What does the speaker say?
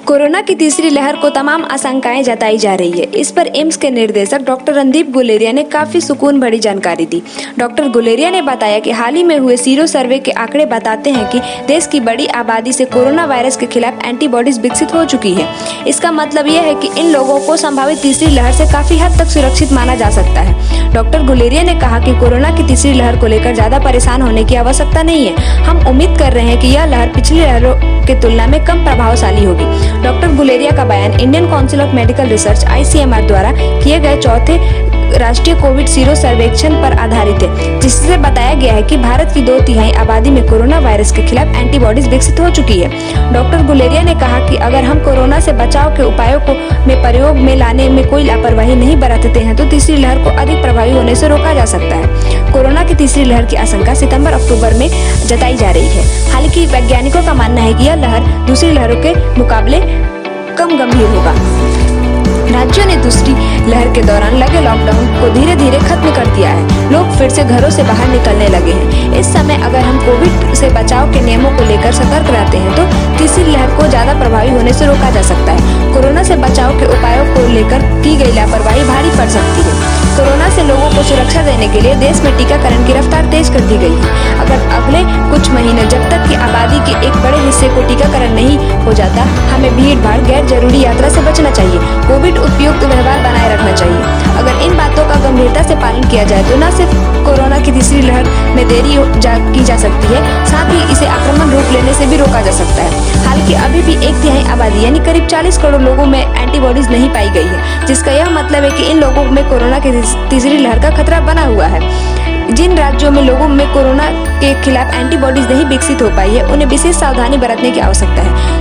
Corona की तीसरी लहर को तमाम आशंकाएं जताई जा रही है। इस पर एम्स के निर्देशक डॉक्टर रणदीप गुलेरिया ने काफी सुकून भरी जानकारी दी। डॉक्टर गुलेरिया ने बताया कि हाल ही में हुए सीरो सर्वे के आंकड़े बताते हैं कि देश की बड़ी आबादी से कोरोना वायरस के खिलाफ एंटीबॉडीज विकसित हो चुकी है। इसका मतलब यह है कि इन लोगों को संभावित तीसरी लहर से काफी हद तक सुरक्षित माना जा सकता है। डॉक्टर गुलेरिया ने कहा कि कोरोना की तीसरी लहर को लेकर ज्यादा परेशान होने की आवश्यकता नहीं है। हम उम्मीद कर रहे हैं कि यह लहर पिछली लहरों की तुलना में कम प्रभावशाली होगी। डॉक्टर गुलेरिया का बयान Indian council of medical research (ICMR) द्वारा किए गए चौथे राष्ट्रीय कोविड सीरो सर्वेक्षण पर आधारित है, जिससे बताया गया है कि भारत की 2/3 आबादी में कोरोना वायरस के खिलाफ एंटीबॉडीज विकसित हो चुकी है। डॉक्टर गुलेरिया ने कहा कि अगर हम कोरोना से बचाव के उपायों को में प्रयोग में लाने में कोई लापरवाही नहीं बरतते हैं तो तीसरी लहर को अधिक प्रभावी होने से रोका जा सकता है। कोरोना की तीसरी लहर की आशंका सितंबर-अक्टूबर में जताई जा रही है। हालांकि वैज्ञानिकों का मानना है कि यह लहर दूसरी लहरों के मुकाबले कम गंभीर होगा। राज्यों ने दूसरी लहर के दौरान लगे लॉकडाउन को धीरे धीरे खत्म कर दिया है। लोग फिर से घरों से बाहर निकलने लगे हैं। इस समय अगर हम कोविड से बचाव के नियमों को लेकर सतर्क रहते हैं तो तीसरी लहर को ज्यादा प्रभावी होने से रोका जा सकता है। कोरोना से बचाव के उपायों को लेकर की गई लापरवाही भारी पड़ सकती है। कोरोना से लोगों को सुरक्षा देने के लिए देश में टीकाकरण की रफ्तार तेज कर दी गई है। अगर अगले कुछ महीने जब तक कि आबादी के एक बड़े हिस्से को टीकाकरण नहीं हो जाता, हमें भीड़ भाड़ गैर जरूरी यात्रा से बचना चाहिए। कोविड उपयुक्त व्यवहार बनाए रखना चाहिए। अगर इन बातों का गंभीरता से पालन किया जाए तो न सिर्फ कोरोना की तीसरी लहर में देरी की जा सकती है, साथ ही इसे आक्रामक रूप लेने से भी रोका जा सकता है। हालांकि अभी भी 1/3 आबादी यानी करीब 40 करोड़ लोगों में एंटीबॉडीज नहीं पाई गई है, जिसका यह मतलब है कि इन लोगों में कोरोना की तीसरी लहर का खतरा बना हुआ है। जिन राज्यों में लोगों में कोरोना के खिलाफ एंटीबॉडीज नहीं विकसित हो पाई है, उन्हें विशेष सावधानी बरतने की आवश्यकता है।